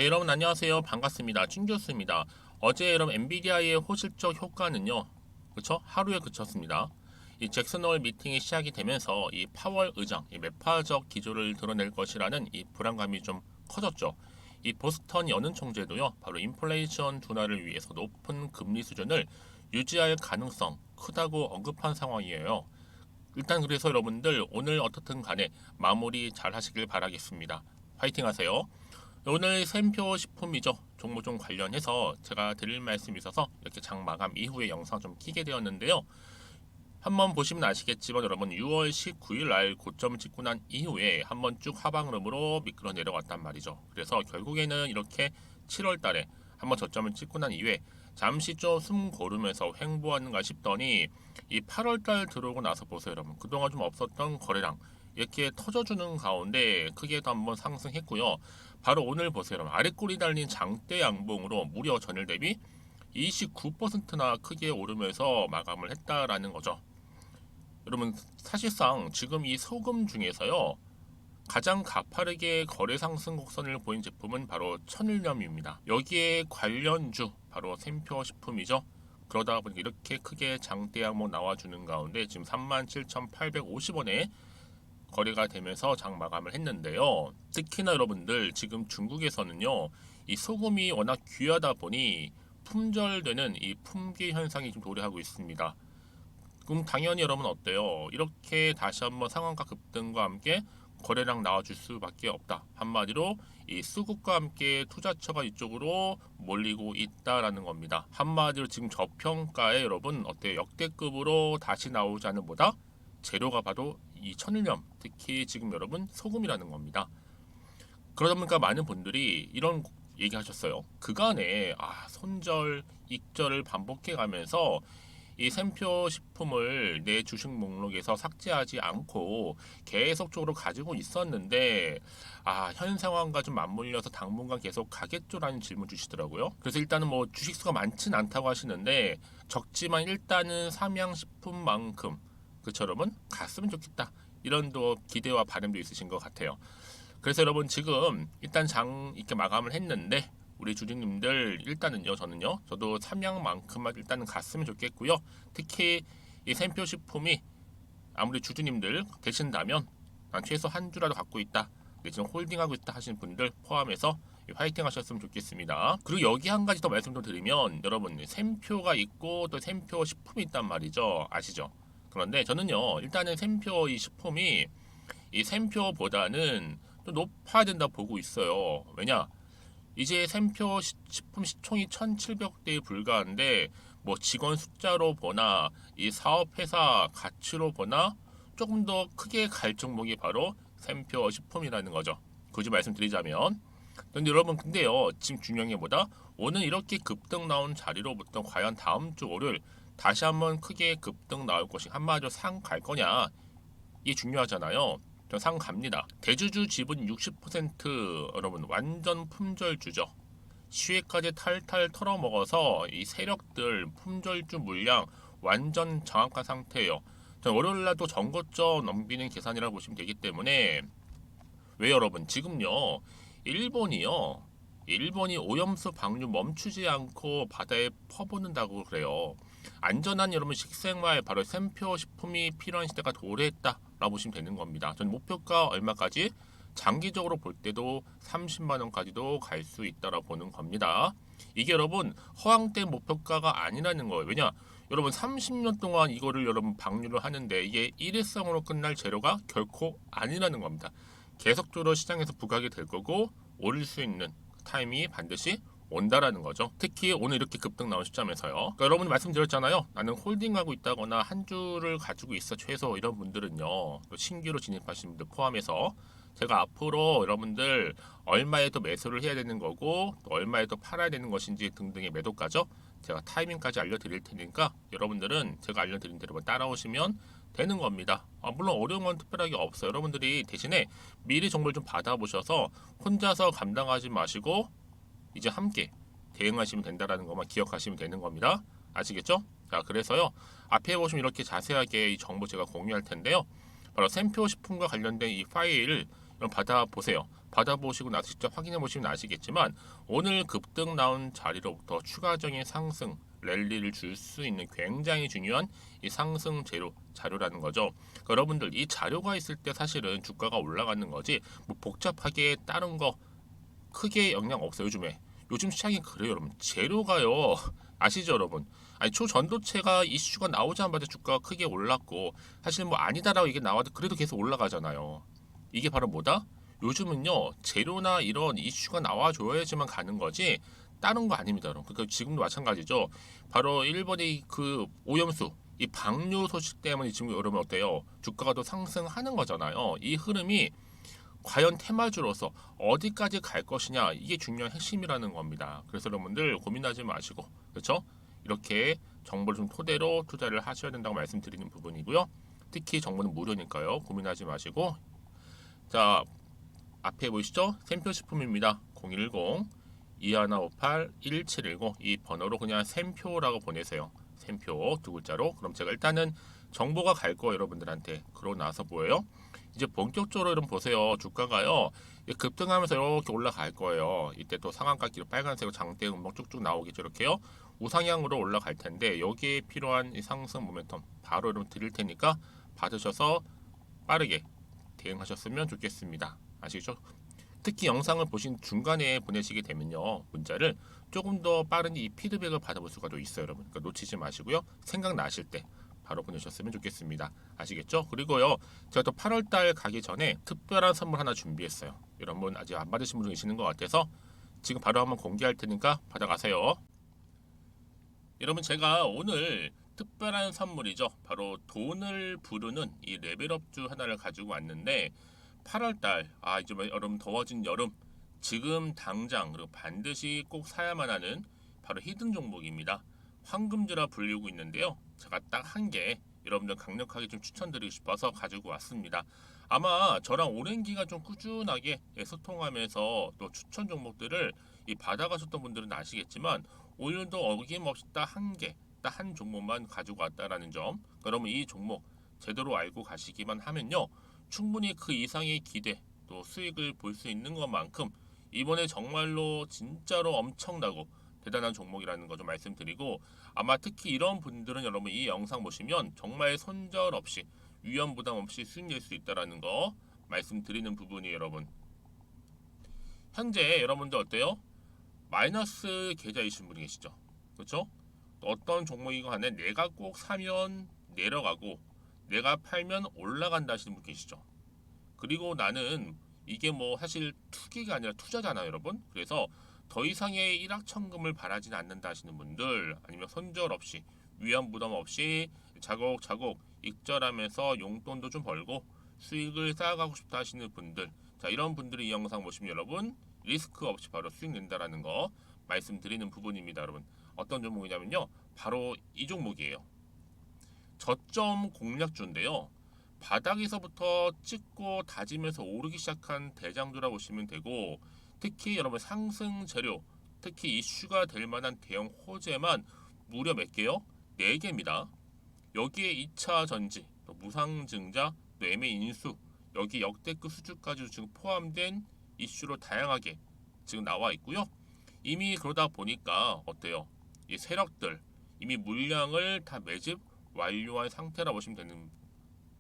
네, 여러분 안녕하세요. 반갑습니다. 찐교수입니다. 어제 여러분 엔비디아의 호실적 효과는요, 그쵸? 하루에 그쳤습니다. 이 잭슨 홀 미팅이 시작이 되면서 이 파월 의장, 이 매파적 기조를 드러낼 것이라는 이 불안감이 좀 커졌죠. 이 보스턴 여는 총재도요, 바로 인플레이션 둔화를 위해서 높은 금리 수준을 유지할 가능성 크다고 언급한 상황이에요. 일단 그래서 여러분들 오늘 어떻든 간에 마무리 잘 하시길 바라겠습니다. 화이팅 하세요. 오늘 샘표 식품이죠. 종목종 관련해서 제가 드릴 말씀이 있어서 이렇게 장 마감 이후에 영상 좀 키게 되었는데요. 한번 보시면 아시겠지만 여러분 6월 19일 날 고점을 찍고 난 이후에 한번 쭉 하방 흐름으로 미끄러 내려갔단 말이죠. 그래서 결국에는 이렇게 7월 달에 한번 저점을 찍고 난 이후에 잠시 좀 숨 고르면서 횡보하는가 싶더니 이 8월 달 들어오고 나서 보세요, 여러분. 그동안 좀 없었던 거래량 이렇게 터져주는 가운데 크게도 한번 상승했고요. 바로 오늘 보세요, 여러분. 아랫골이 달린 장대 양봉으로 무려 전일 대비 29%나 크게 오르면서 마감을 했다라는 거죠. 여러분 사실상 지금 이 소금 중에서요 가장 가파르게 거래 상승 곡선을 보인 제품은 바로 천일염입니다. 여기에 관련주 바로 샘표 식품이죠. 그러다 보니까 이렇게 크게 장대 양봉 나와주는 가운데 지금 37,850원에 거래가 되면서 장 마감을 했는데요. 특히나 여러분들 지금 중국에서는요 이 소금이 워낙 귀하다 보니 품절되는 이 품귀 현상이 좀 도래하고 있습니다. 그럼 당연히 여러분 어때요? 이렇게 다시 한번 상한가 급등과 함께 거래량 나와줄 수밖에 없다. 한마디로 이 수급과 함께 투자처가 이쪽으로 몰리고 있다라는 겁니다. 한마디로 지금 저평가에 여러분 어때요? 역대급으로 다시 나오지 않은 보다 재료가 바로 이 천일염, 특히 지금 여러분 소금이라는 겁니다. 그러다 보니까 많은 분들이 이런 얘기하셨어요. 그간에 손절, 익절을 반복해 가면서 이 샘표 식품을 내 주식 목록에서 삭제하지 않고 계속적으로 가지고 있었는데 현 상황과 좀 맞물려서 당분간 계속 가겠죠라는 질문 주시더라고요. 그래서 일단은 뭐 주식수가 많진 않다고 하시는데 적지만 일단은 삼양식품만큼 그처럼은 갔으면 좋겠다. 이런 또 기대와 바람도 있으신 것 같아요. 그래서 여러분 지금 일단 장 이렇게 마감을 했는데 우리 주주님들 일단은요 저도 삼양만큼만 일단은 갔으면 좋겠고요. 특히 이 샘표 식품이 아무리 주주님들 되신다면 난 최소 한 주라도 갖고 있다, 지금 홀딩하고 있다 하시는 분들 포함해서 화이팅 하셨으면 좋겠습니다. 그리고 여기 한 가지 더 말씀 좀 드리면 여러분 샘표가 있고 또 샘표 식품이 있단 말이죠. 아시죠? 그런데 저는요 일단은 샘표 이 식품이 이 샘표보다는 좀 높아야 된다 보고 있어요. 왜냐? 이제 샘표 식품 시총이 1,700대에 불과한데 뭐 직원 숫자로 보나 이 사업회사 가치로 보나 조금 더 크게 갈 종목이 바로 샘표 식품이라는 거죠. 굳이 말씀드리자면. 근데 여러분 근데요 지금 중요한 게 뭐다? 오늘 이렇게 급등 나온 자리로부터 과연 다음 주 월요일 다시 한번 크게 급등 나올 것이 한마디로 상 갈 거냐, 이게 중요하잖아요. 저 상 갑니다. 대주주 지분 60% 여러분 완전 품절주죠. 시외까지 탈탈 털어먹어서 이 세력들 품절주 물량 완전 정확한 상태예요. 월요일날도 전고점 넘기는 계산이라고 보시면 되기 때문에 왜 여러분 지금요 일본이 오염수 방류 멈추지 않고 바다에 퍼붓는다고 그래요. 안전한 여러분 식생활 바로 샘표 식품이 필요한 시대가 도래했다라고 보시면 되는 겁니다. 전 목표가 얼마까지? 장기적으로 볼 때도 30만 원까지도 갈 수 있다라고 보는 겁니다. 이게 여러분 허황된 목표가가 아니라는 거예요. 왜냐? 여러분 30년 동안 이거를 여러분 방류를 하는데 이게 일회성으로 끝날 재료가 결코 아니라는 겁니다. 계속적으로 시장에서 부각이 될 거고 오를 수 있는 타임이 반드시 온다라는 거죠. 특히 오늘 이렇게 급등 나온 시점에서요. 그러니까 여러분 말씀드렸잖아요. 나는 홀딩하고 있다거나 한 주를 가지고 있어 최소 이런 분들은요. 신규로 진입하신 분들 포함해서 제가 앞으로 여러분들 얼마에 또 매수를 해야 되는 거고 또 얼마에 또 팔아야 되는 것인지 등등의 매도가죠. 제가 타이밍까지 알려드릴 테니까 여러분들은 제가 알려드린 대로 따라오시면 되는 겁니다. 물론 어려운 건 특별하게 없어요. 여러분들이 대신에 미리 정보를 좀 받아보셔서 혼자서 감당하지 마시고 이제 함께 대응하시면 된다라는 것만 기억하시면 되는 겁니다. 아시겠죠? 자, 그래서요 앞에 보시면 이렇게 자세하게 이 정보 제가 공유할 텐데요. 바로 샘표 식품과 관련된 이 파일을 받아보세요. 받아보시고 나서 직접 확인해 보시면 아시겠지만 오늘 급등 나온 자리로부터 추가적인 상승 랠리를 줄 수 있는 굉장히 중요한 이 상승 자료라는 거죠. 그러니까 여러분들 이 자료가 있을 때 사실은 주가가 올라가는 거지 뭐 복잡하게 다른 거 크게 영향 없어요. 요즘 시장이 그래요 여러분. 재료가요 아시죠 여러분? 아니 초전도체가 이슈가 나오자마자 주가가 크게 올랐고 사실 뭐 아니다라고 이게 나와도 그래도 계속 올라가잖아요. 이게 바로 뭐다? 요즘은요 재료나 이런 이슈가 나와줘야지만 가는 거지 다른 거 아닙니다 여러분. 그러니까 지금도 마찬가지죠. 바로 일본의 그 오염수 이 방류 소식 때문에 지금 여러분 어때요? 주가가 더 상승하는 거잖아요. 이 흐름이 과연 테마주로서 어디까지 갈 것이냐 이게 중요한 핵심이라는 겁니다. 그래서 여러분들 고민하지 마시고 그렇죠? 이렇게 정보를 좀 토대로 투자를 하셔야 된다고 말씀드리는 부분이고요. 특히 정보는 무료니까요. 고민하지 마시고 자 앞에 보이시죠? 샘표식품입니다. 010-2158-1710 이 번호로 그냥 샘표라고 보내세요. 샘표 두 글자로. 그럼 제가 일단은 정보가 갈 거예요 여러분들한테. 그러고 나서 뭐예요? 이제 본격적으로 여러분 보세요. 주가가요 급등하면서 이렇게 올라갈 거예요. 이때 또 상한가기로 빨간색으로 장대 음봉 쭉쭉 나오겠죠. 이렇게요. 우상향으로 올라갈 텐데 여기에 필요한 이 상승 모멘텀 바로 여러분 드릴 테니까 받으셔서 빠르게 대응하셨으면 좋겠습니다. 아시겠죠? 특히 영상을 보신 중간에 보내시게 되면요 문자를 조금 더 빠른 이 피드백을 받아볼 수가 또 있어요 여러분. 그러니까 놓치지 마시고요. 생각나실 때 바로 보내셨으면 좋겠습니다. 아시겠죠? 그리고요 제가 또 8월달 가기 전에 특별한 선물 하나 준비했어요. 여러분 아직 안 받으신 분 계시는 것 같아서 지금 바로 한번 공개할 테니까 받아가세요. 여러분 제가 오늘 특별한 선물이죠. 바로 돈을 부르는 이 레벨업주 하나를 가지고 왔는데 8월달 이제 여러분 더워진 여름 지금 당장 그리고 반드시 꼭 사야만 하는 바로 히든 종목입니다. 황금주라 불리고 있는데요. 제가 딱 한 개 여러분들 강력하게 좀 추천드리고 싶어서 가지고 왔습니다. 아마 저랑 오랜 기간 좀 꾸준하게 소통하면서 또 추천 종목들을 받아가셨던 분들은 아시겠지만 오늘도 어김없이 딱 한 개, 딱 한 종목만 가지고 왔다라는 점. 그러면 이 종목 제대로 알고 가시기만 하면요. 충분히 그 이상의 기대 또 수익을 볼 수 있는 것만큼 이번에 정말로 진짜로 엄청나고 대단한 종목이라는 거 좀 말씀드리고 아마 특히 이런 분들은 여러분 이 영상 보시면 정말 손절 없이 위험 부담 없이 수익 낼 수 있다라는 거 말씀드리는 부분이 여러분. 현재 여러분들 어때요? 마이너스 계좌이신 분이 계시죠? 그렇죠? 어떤 종목이건 간에 내가 꼭 사면 내려가고 내가 팔면 올라간다 하시는 분 계시죠? 그리고 나는 이게 뭐 사실 투기가 아니라 투자잖아요 여러분. 그래서 더 이상의 일확천금을 바라진 않는다 하시는 분들 아니면 손절 없이 위험 부담 없이 자곡자곡 익절하면서 용돈도 좀 벌고 수익을 쌓아가고 싶다 하시는 분들 자 이런 분들이 이 영상 보시면 여러분 리스크 없이 바로 수익 낸다라는 거 말씀드리는 부분입니다 여러분. 어떤 종목이냐면요 바로 이 종목이에요. 저점 공략주인데요. 바닥에서부터 찍고 다지면서 오르기 시작한 대장주라 보시면 되고 특히 여러분 상승 재료 특히 이슈가 될 만한 대형 호재만 무려 몇 개요? 4개입니다. 여기에 2차 전지, 또 무상증자, 또 매매 인수 여기 역대급 수주까지 지금 포함된 이슈로 다양하게 지금 나와 있고요. 이미 그러다 보니까 어때요? 이 세력들 이미 물량을 다 매집 완료한 상태라 보시면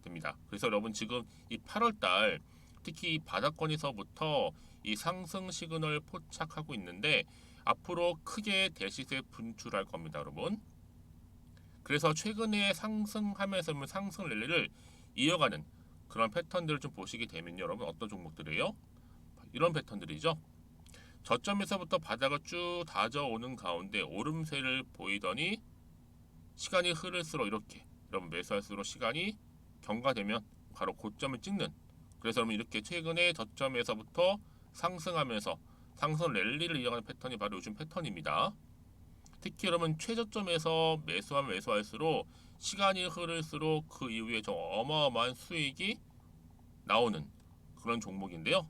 됩니다. 그래서 여러분 지금 이 8월달 특히 이 바닥권에서부터 이 상승 시그널 포착하고 있는데 앞으로 크게 대시세 분출할 겁니다 여러분. 그래서 최근에 상승하면서 상승 랠리를 이어가는 그런 패턴들을 좀 보시게 되면 여러분 어떤 종목들이에요? 이런 패턴들이죠. 저점에서부터 바닥을 쭉 다져오는 가운데 오름세를 보이더니 시간이 흐를수록 이렇게 여러분 매수할수록 시간이 경과되면 바로 고점을 찍는 그래서 여러분 이렇게 최근에 저점에서부터 상승하면서 상승 랠리를 이어가는 패턴이 바로 요즘 패턴입니다. 특히 여러분 최저점에서 매수하면 매수할수록 시간이 흐를수록 그 이후에 좀 어마어마한 수익이 나오는 그런 종목인데요.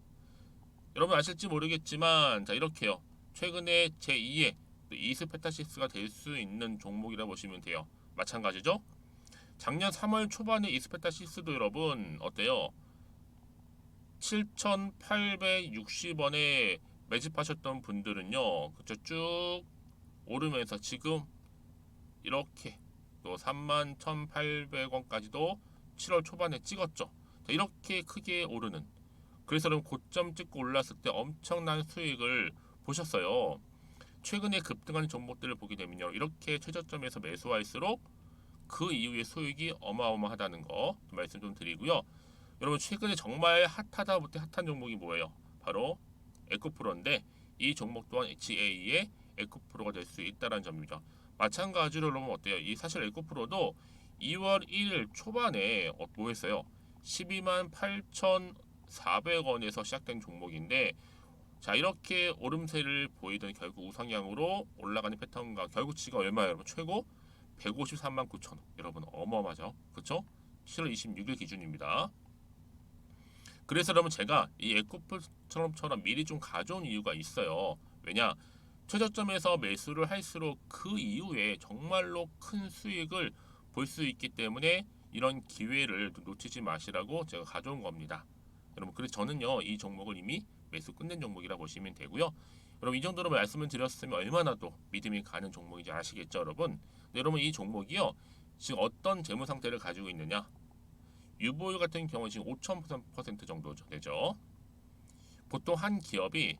여러분 아실지 모르겠지만 자 이렇게요. 최근에 제2의 이스페타시스가 될 수 있는 종목이라 보시면 돼요. 마찬가지죠. 작년 3월 초반에 이스페타시스도 여러분 어때요? 7,860원에 매집하셨던 분들은요, 그쵸, 쭉 오르면서 지금 이렇게 또 31,800원까지도 7월 초반에 찍었죠. 자, 이렇게 크게 오르는, 그래서 그럼 고점 찍고 올랐을 때 엄청난 수익을 보셨어요. 최근에 급등하는 종목들을 보게 되면요, 이렇게 최저점에서 매수할수록 그 이후에 수익이 어마어마하다는 거 말씀 좀 드리고요. 여러분, 최근에 정말 핫하다 못해 핫한 종목이 뭐예요? 바로 에코프로인데, 이 종목 또한 HA의 에코프로가 될 수 있다는 점이죠. 마찬가지로 여러분 어때요? 이 사실 에코프로도 2월 1일 초반에 뭐 했어요? 12만 8,400원에서 시작된 종목인데, 자, 이렇게 오름세를 보이던 결국 우상향으로 올라가는 패턴과 결국 지가 얼마예요, 여러분? 최고 153만 9천 원. 여러분 어마어마하죠, 그렇죠? 7월 26일 기준입니다. 그래서 여러분 제가 이 에코프처럼 미리 좀 가져온 이유가 있어요. 왜냐? 최저점에서 매수를 할수록 그 이후에 정말로 큰 수익을 볼 수 있기 때문에 이런 기회를 놓치지 마시라고 제가 가져온 겁니다. 여러분, 그래서 저는요, 이 종목을 이미 매수 끝낸 종목이라 보시면 되고요. 여러분, 이 정도로 말씀을 드렸으면 얼마나 또 믿음이 가는 종목인지 아시겠죠, 여러분? 근데 여러분, 이 종목이요, 지금 어떤 재무 상태를 가지고 있느냐? 유보율 같은 경우 지금 5,000% 정도 되죠. 보통 한 기업이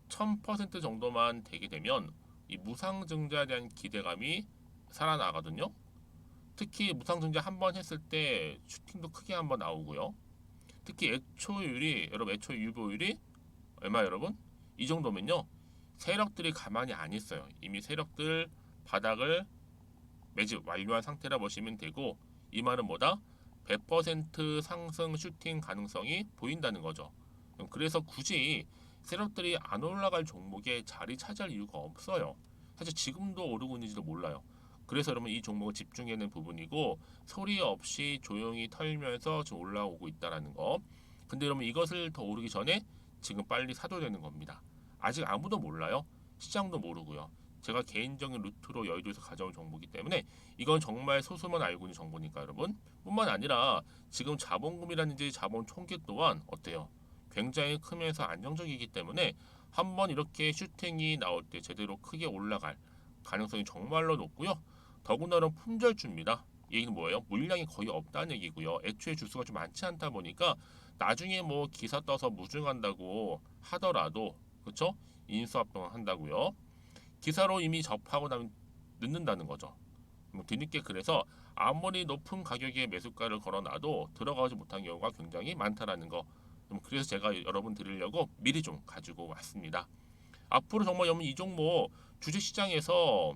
1000% 정도만 되게 되면 이 무상증자에 대한 기대감이 살아나거든요. 특히 무상증자 한 번 했을 때 슈팅도 크게 한번 나오고요. 특히 애초율이, 여러분 애초 유보율이 얼마 여러분? 이 정도면요, 세력들이 가만히 안 있어요. 이미 세력들 바닥을 매집 완료한 상태라 보시면 되고, 이 말은 뭐다? 100% 상승 슈팅 가능성이 보인다는 거죠. 그래서 굳이 세력들이 안 올라갈 종목에 자리 차지할 이유가 없어요. 사실 지금도 오르고 있는지도 몰라요. 그래서 여러분 이 종목을 집중해야 하는 부분이고, 소리 없이 조용히 털면서 지금 올라오고 있다라는 거. 근데 여러분 이것을 더 오르기 전에 지금 빨리 사둬야 되는 겁니다. 아직 아무도 몰라요. 시장도 모르고요. 제가 개인적인 루트로 여의도에서 가져온 정보이기 때문에 이건 정말 소수만 알고 있는 정보니까 여러분, 뿐만 아니라 지금 자본금이라든지 자본 총계 또한 어때요? 굉장히 크면서 안정적이기 때문에 한번 이렇게 슈팅이 나올 때 제대로 크게 올라갈 가능성이 정말로 높고요. 더군다나 품절주입니다. 이 얘기는 뭐예요? 물량이 거의 없다는 얘기고요. 애초에 주수가 좀 많지 않다 보니까 나중에 뭐 기사 떠서 무증한다고 하더라도, 그렇죠? 인수합병 한다고요. 기사로 이미 접하고 나면 늦는다는 거죠. 뭐 뒤늦게, 그래서 아무리 높은 가격에 매수가를 걸어놔도 들어가지 못한 경우가 굉장히 많다라는 거. 그래서 제가 여러분 드리려고 미리 좀 가지고 왔습니다. 앞으로 정말 여러분 이 종목 주식시장에서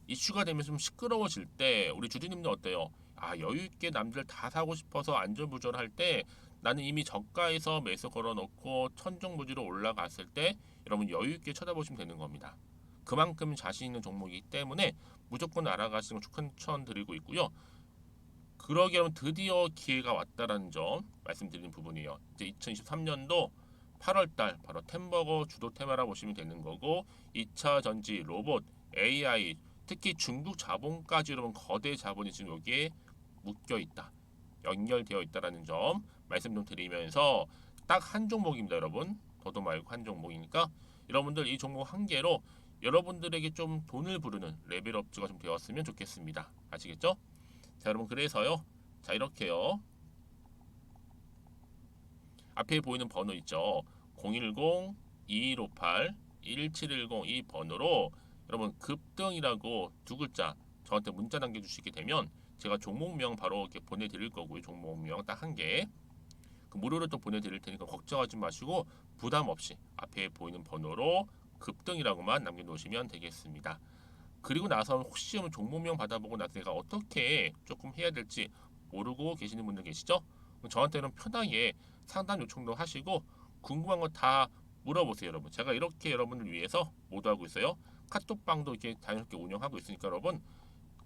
이슈가 되면 좀 시끄러워질 때 우리 주주님들 어때요? 아, 여유 있게 남들 다 사고 싶어서 안절부절할 때 나는 이미 저가에서 매수 걸어놓고 천정부지로 올라갔을 때 여러분 여유 있게 쳐다보시면 되는 겁니다. 그만큼 자신 있는 종목이기 때문에 무조건 알아가시는 걸 추천드리고 있고요. 그러기 위해 드디어 기회가 왔다라는 점 말씀드리는 부분이에요. 이제 2023년도 8월달 바로 템버거 주도 테마라 보시면 되는 거고, 2차 전지, 로봇, AI, 특히 중국 자본까지 여러분 거대 자본이 지금 여기에 묶여 있다, 연결되어 있다라는 점 말씀 좀 드리면서, 딱 한 종목입니다, 여러분. 더도 말고 한 종목이니까 여러분들 이 종목 한 개로 여러분들에게 좀 돈을 부르는 레벨업주가 좀 되었으면 좋겠습니다. 아시겠죠? 자, 여러분, 그래서요. 자, 이렇게요. 앞에 보이는 번호 있죠. 010-2158-1710 이 번호로 여러분 급등이라고 두 글자 저한테 문자 남겨주시게 되면 제가 종목명 바로 이렇게 보내드릴 거고요. 종목명 딱 한 개. 그 무료로 또 보내드릴 테니까 걱정하지 마시고 부담 없이 앞에 보이는 번호로 급등이라고만 남겨놓으시면 되겠습니다. 그리고 나서 혹시 종목명 받아보고 나서 내가 어떻게 조금 해야 될지 모르고 계시는 분들 계시죠? 저한테는 편하게 상담 요청도 하시고 궁금한 거 다 물어보세요, 여러분. 제가 이렇게 여러분을 위해서 모두하고 있어요. 카톡방도 이렇게 자연스럽게 운영하고 있으니까 여러분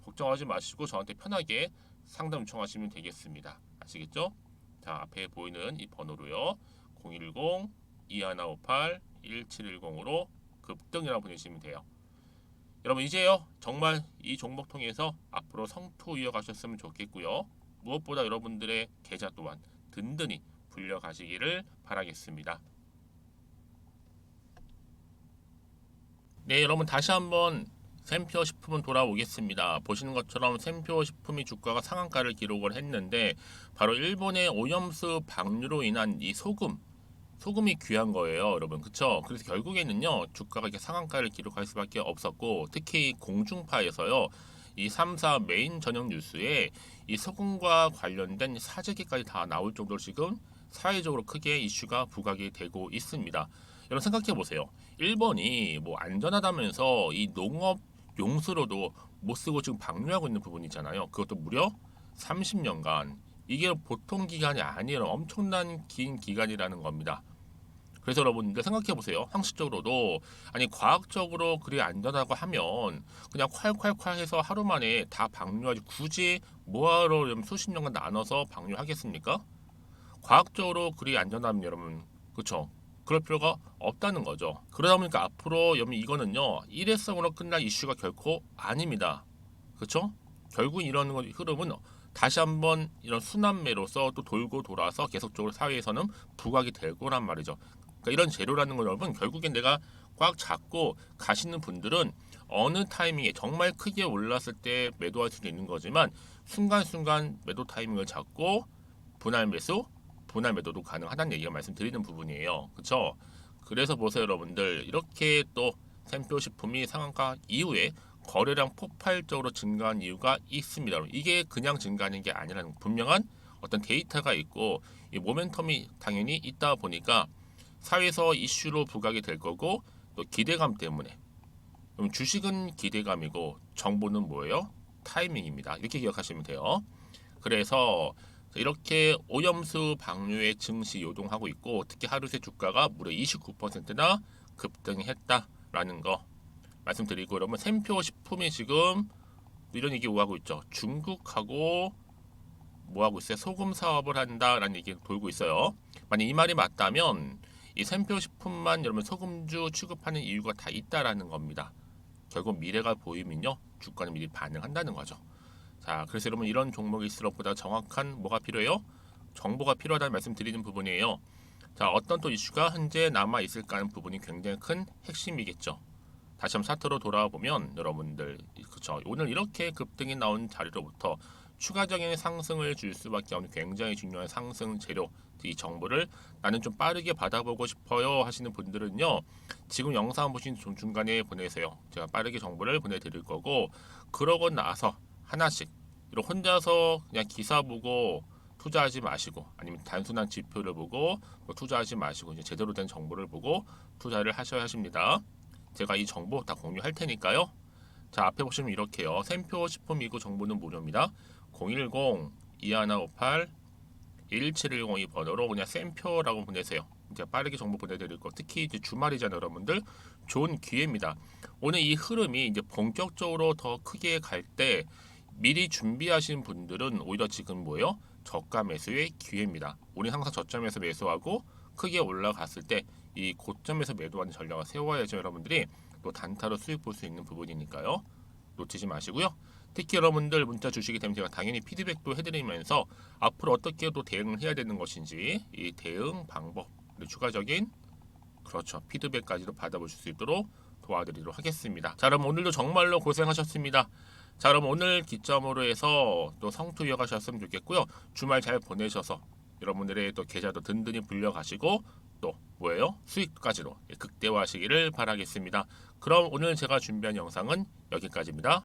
걱정하지 마시고 저한테 편하게 상담 요청하시면 되겠습니다. 아시겠죠? 자, 앞에 보이는 이 번호로요. 010-2158-1710으로 급등이라고 보내시면 돼요. 여러분 이제요, 정말 이 종목 통해서 앞으로 성투 이어가셨으면 좋겠고요. 무엇보다 여러분들의 계좌 또한 든든히 불려가시기를 바라겠습니다. 네, 여러분 다시 한번 샘표 식품은 돌아오겠습니다. 보시는 것처럼 샘표 식품이 주가가 상한가를 기록을 했는데 바로 일본의 오염수 방류로 인한 이 소금이 귀한 거예요, 여러분. 그쵸? 그래서 결국에는요, 주가가 이렇게 상한가를 기록할 수밖에 없었고, 특히 공중파에서요, 이 3사 메인 저녁 뉴스에 이 소금과 관련된 사재기까지 다 나올 정도로 지금 사회적으로 크게 이슈가 부각이 되고 있습니다. 여러분 생각해 보세요. 일본이 뭐 안전하다면서 이 농업 용수로도 못 쓰고 지금 방류하고 있는 부분이 있잖아요. 그것도 무려 30년간. 이게 보통 기간이 아니에요. 엄청난 긴 기간이라는 겁니다. 그래서 여러분들 생각해 보세요. 상식적으로도 아니 과학적으로 그리 안전하고 하면 그냥 콸콸콸 해서 하루 만에 다 방류하지 굳이 뭐하러 수십 년간 나눠서 방류하겠습니까? 과학적으로 그리 안전하면 여러분 그쵸? 그럴 필요가 없다는 거죠. 그러다 보니까 앞으로 여러분 이거는요 일회성으로 끝날 이슈가 결코 아닙니다. 그쵸? 결국 이런 흐름은 다시 한번 이런 순환매로서 또 돌고 돌아서 계속적으로 사회에서는 부각이 될 거란 말이죠. 그러니까 이런 재료라는 건 여러분 결국엔 내가 꽉 잡고 가시는 분들은 어느 타이밍에 정말 크게 올랐을 때 매도할 수도 있는 거지만 순간순간 매도 타이밍을 잡고 분할 매수, 분할 매도도 가능하다는 얘기가 말씀드리는 부분이에요. 그렇죠? 그래서 보세요 여러분들 이렇게 또 샘표 식품이 상한가 이후에 거래량 폭발적으로 증가한 이유가 있습니다. 이게 그냥 증가하는 게 아니라는 분명한 어떤 데이터가 있고 이 모멘텀이 당연히 있다 보니까 사회에서 이슈로 부각이 될 거고 또 기대감 때문에 그럼 주식은 기대감이고 정보는 뭐예요? 타이밍입니다. 이렇게 기억하시면 돼요. 그래서 이렇게 오염수 방류에 증시 요동하고 있고 특히 하루 새 주가가 무려 29%나 급등했다라는 거 말씀드리고 그러면 샘표 식품이 지금 이런 얘기 오가고 있죠. 중국하고 뭐 하고 있어요? 소금 사업을 한다라는 얘기 돌고 있어요. 만약 이 말이 맞다면 이 샘표 식품만 여러분 소금주 취급하는 이유가 다 있다라는 겁니다. 결국 미래가 보이면요 주가는 미리 반응한다는 거죠. 자, 그래서 여러분 이런 종목일수록 보다 정확한 뭐가 필요해요? 정보가 필요하다는 말씀드리는 부분이에요. 자, 어떤 또 이슈가 현재 남아 있을까 하는 부분이 굉장히 큰 핵심이겠죠. 다시 한번 차트로 돌아와 보면 여러분들 그쵸 오늘 이렇게 급등이 나온 자리로부터 추가적인 상승을 줄 수밖에 없는 굉장히 중요한 상승 재료 이 정보를 나는 좀 빠르게 받아보고 싶어요 하시는 분들은요 지금 영상 보신 중간에 보내세요. 제가 빠르게 정보를 보내드릴 거고 그러고 나서 하나씩 혼자서 그냥 기사 보고 투자하지 마시고 아니면 단순한 지표를 보고 투자하지 마시고 이제 제대로 된 정보를 보고 투자를 하셔야 하십니다. 제가 이 정보 다 공유할 테니까요. 자 앞에 보시면 이렇게요. 샘표 식품이고 정보는 무료입니다. 010-2158-11710 이 번호로 그냥 샘표라고 보내세요. 이제 빠르게 정보 보내드릴 거. 특히 이제 주말이잖아요, 여러분들. 좋은 기회입니다. 오늘 이 흐름이 이제 본격적으로 더 크게 갈 때 미리 준비하신 분들은 오히려 지금 뭐예요? 저가 매수의 기회입니다. 우리 항상 저점에서 매수하고 크게 올라갔을 때 이 고점에서 매도하는 전략을 세워야죠. 여러분들이 또 단타로 수익 볼 수 있는 부분이니까요. 놓치지 마시고요. 특히 여러분들 문자 주시게 되면 제가 당연히 피드백도 해드리면서 앞으로 어떻게 또 대응을 해야 되는 것인지 이 대응 방법 그리고 추가적인 그렇죠 피드백까지도 받아보실 수 있도록 도와드리도록 하겠습니다. 자 그럼 오늘도 정말로 고생하셨습니다. 자 그럼 오늘 기점으로 해서 또 성투 이어가셨으면 좋겠고요. 주말 잘 보내셔서 여러분들의 또 계좌도 든든히 불려가시고 또 뭐예요? 수익까지도 극대화하시기를 바라겠습니다. 그럼 오늘 제가 준비한 영상은 여기까지입니다.